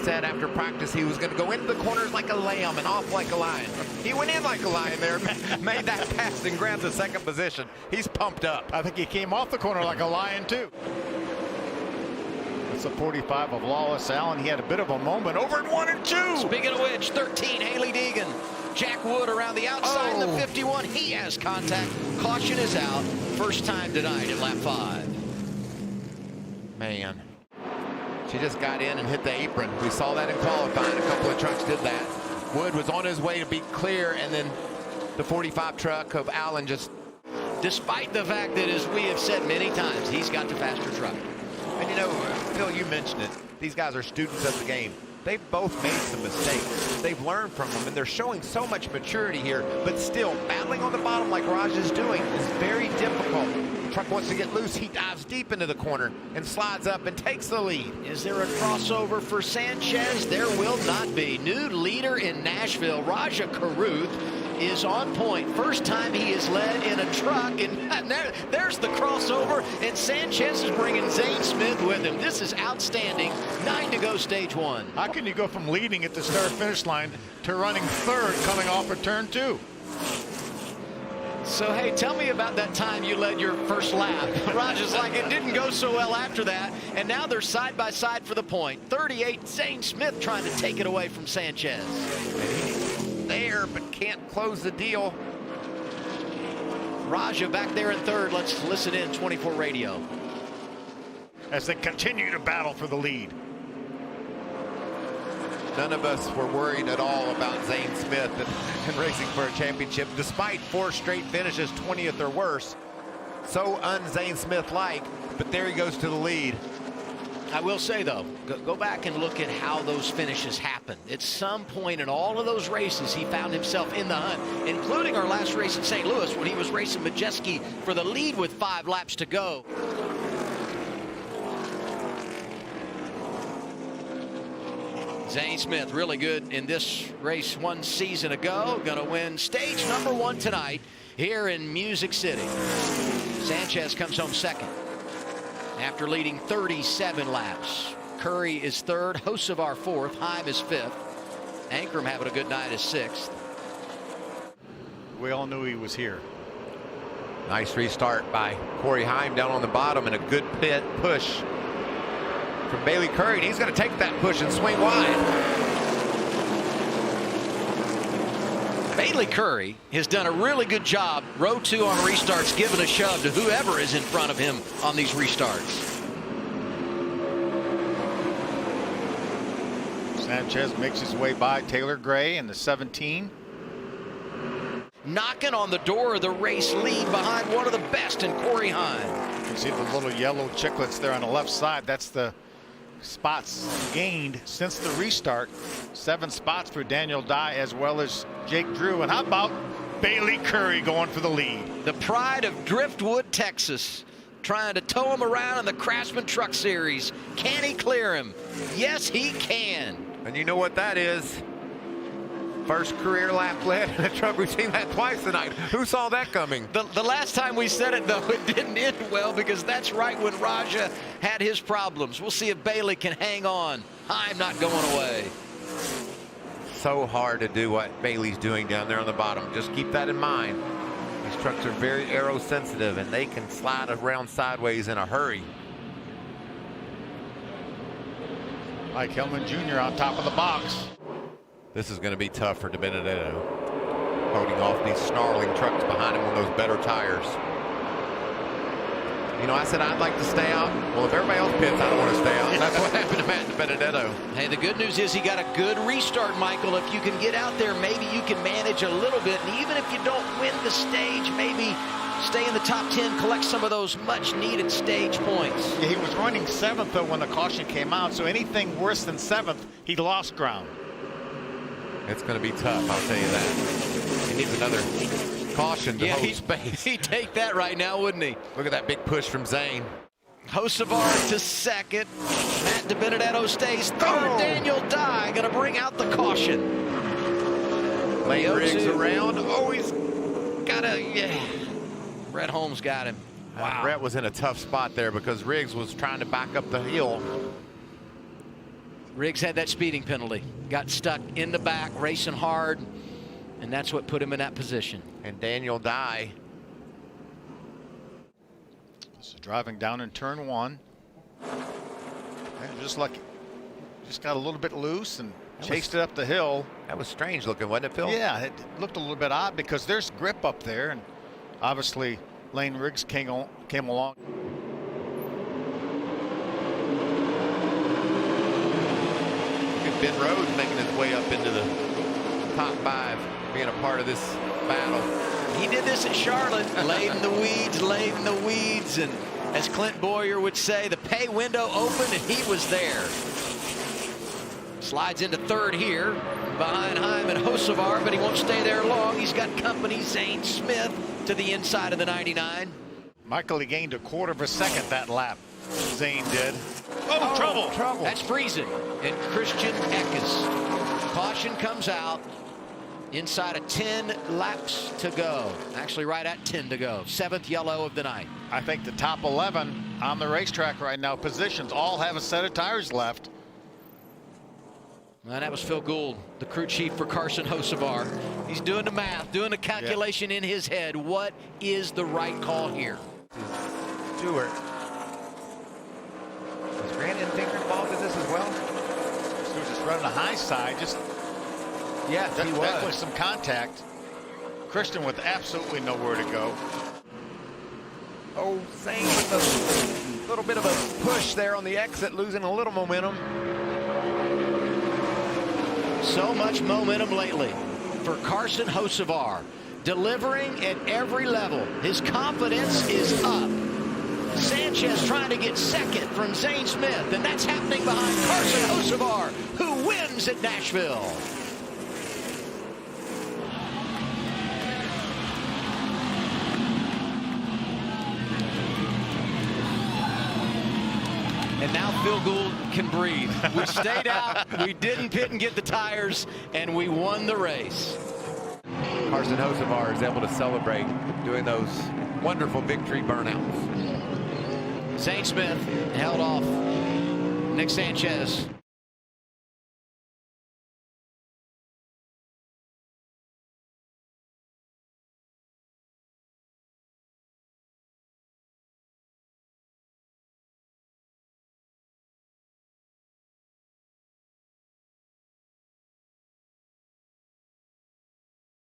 said after practice he was going to go into the corners like a lamb and off like a lion. He went in like a lion there, made that pass and grabbed the second position. He's pumped up. I think he came off the corner like a lion too. It's a 45 of Lawless Allen. He had a bit of a moment over at 1 and 2. Speaking of which, 13, Haley Deegan. Jack Wood around the outside in the 51. He has contact. Caution is out. First time tonight in lap 5. Man, she just got in and hit the apron. We saw that in qualifying. A couple of trucks did that. Wood was on his way to be clear, and then the 45 truck of Allen just... Despite the fact that, as we have said many times, he's got the faster truck. And you know, Phil, you mentioned it. These guys are students of the game. They've both made some mistakes. They've learned from them, and they're showing so much maturity here. But still, battling on the bottom like Raj is doing is very difficult. The truck wants to get loose. He dives deep into the corner and slides up and takes the lead. Is there a crossover for Sanchez? There will not be. New leader in Nashville, Raja Karuth, is on point. First time he is led in a truck, and there's the crossover, and Sanchez is bringing Zane Smith with him. This is outstanding. 9 to go, stage 1. How can you go from leading at the start-finish line to running third coming off of turn 2? So, hey, tell me about that time you led your first lap. Roger's like, it didn't go so well after that, and now they're side by side for the point. 38, Zane Smith trying to take it away from Sanchez. There, but can't close the deal. Raja back there in third. Let's listen in 24 radio. As they continue to battle for the lead. None of us were worried at all about Zane Smith and racing for a championship, despite 4 straight finishes, 20th or worse. So un-Zane Smith-like, but there he goes to the lead. I will say, though, go back and look at how those finishes happened. At some point in all of those races, he found himself in the hunt, including our last race in St. Louis when he was racing Majeski for the lead with 5 laps to go. Zane Smith, really good in this race 1 season ago. Going to win stage number 1 tonight here in Music City. Sanchez comes home second after leading 37 laps. Curry is third, Hocevar fourth, Heim is fifth. Ankrum having a good night is sixth. We all knew he was here. Nice restart by Corey Heim down on the bottom, and a good pit push from Bailey Curry. And he's going to take that push and swing wide. Bailey Curry has done a really good job, row 2 on restarts, giving a shove to whoever is in front of him on these restarts. Sanchez makes his way by Taylor Gray in the 17. Knocking on the door of the race lead behind one of the best in Corey Heim. You can see the little yellow chiclets there on the left side. That's the spots gained since the restart. 7 spots for Daniel Dye as well as Jake Drew. And how about Bailey Curry going for the lead? The pride of Driftwood, Texas, trying to tow him around in the Craftsman Truck Series. Can he clear him? Yes, he can. And you know what that is? First career lap led in a truck. We've seen that twice tonight. Who saw that coming? The last time we said it, though, it didn't end well, because that's right when Raja had his problems. We'll see if Bailey can hang on. I'm not going away. So hard to do what Bailey's doing down there on the bottom. Just keep that in mind. These trucks are very aero sensitive, and they can slide around sideways in a hurry. Mike Hellman Jr. on top of the box. This is going to be tough for DiBenedetto, holding off these snarling trucks behind him on those better tires. You know, I said I'd like to stay out. Well, if everybody else pits, I don't want to stay out. That's what happened to Matt DiBenedetto. Hey, the good news is he got a good restart, Michael. If you can get out there, maybe you can manage a little bit. And even if you don't win the stage, maybe stay in the top 10, collect some of those much-needed stage points. Yeah, he was running 7th, though, when the caution came out. So anything worse than 7th, he lost ground. It's going to be tough, I'll tell you that. He needs another caution to hold space. He'd take that right now, wouldn't he? Look at that big push from Zane. Hocevar to second. Matt DiBenedetto stays third. Daniel Dye going to bring out the caution. Lane Riggs around. Oh, he's got a, yeah. Brett Holmes got him. Wow. Brett was in a tough spot there because Riggs was trying to back up the hill. Riggs had that speeding penalty. Got stuck in the back, racing hard, and that's what put him in that position. And Daniel Dye. This is driving down in turn 1. And just lucky. Just got a little bit loose and chased it up the hill. That was strange looking, wasn't it, Phil? Yeah, it looked a little bit odd because there's grip up there, and obviously Lane Riggs came along. Ben Rhodes making his way up into the top 5, being a part of this battle. He did this at Charlotte, laid in the weeds, and as Clint Boyer would say, the pay window opened and he was there. Slides into 3rd here, behind Heim and Hocevar, but he won't stay there long. He's got company, Zane Smith, to the inside of the 99. Michael, he gained a 1/4 of a second that lap. Zane did. Oh, trouble. That's Friesen and Christian Eckes. Caution comes out. Inside of 10 laps to go. Actually, right at 10 to go. 7th yellow of the night. I think the top 11 on the racetrack right now, positions, all have a set of tires left. And that was Phil Gould, the crew chief for Carson Hocevar. He's doing the math, doing the calculation in his head. What is the right call here? Stewart. Was Grant Enfinger involved in this as well? Stewart just running the high side. Yes, he was. Definitely some contact. Christian with absolutely nowhere to go. Oh, Zane with a little bit of a push there on the exit, losing a little momentum. So much momentum lately for Carson Hocevar, delivering at every level. His confidence is up. Sanchez trying to get second from Zane Smith, and that's happening behind Carson Hocevar, who wins at Nashville. And now Phil Gould can breathe. We stayed out, we didn't pit and get the tires, and we won the race. Carson Hocevar is able to celebrate doing those wonderful victory burnouts. Zane Smith held off Nick Sanchez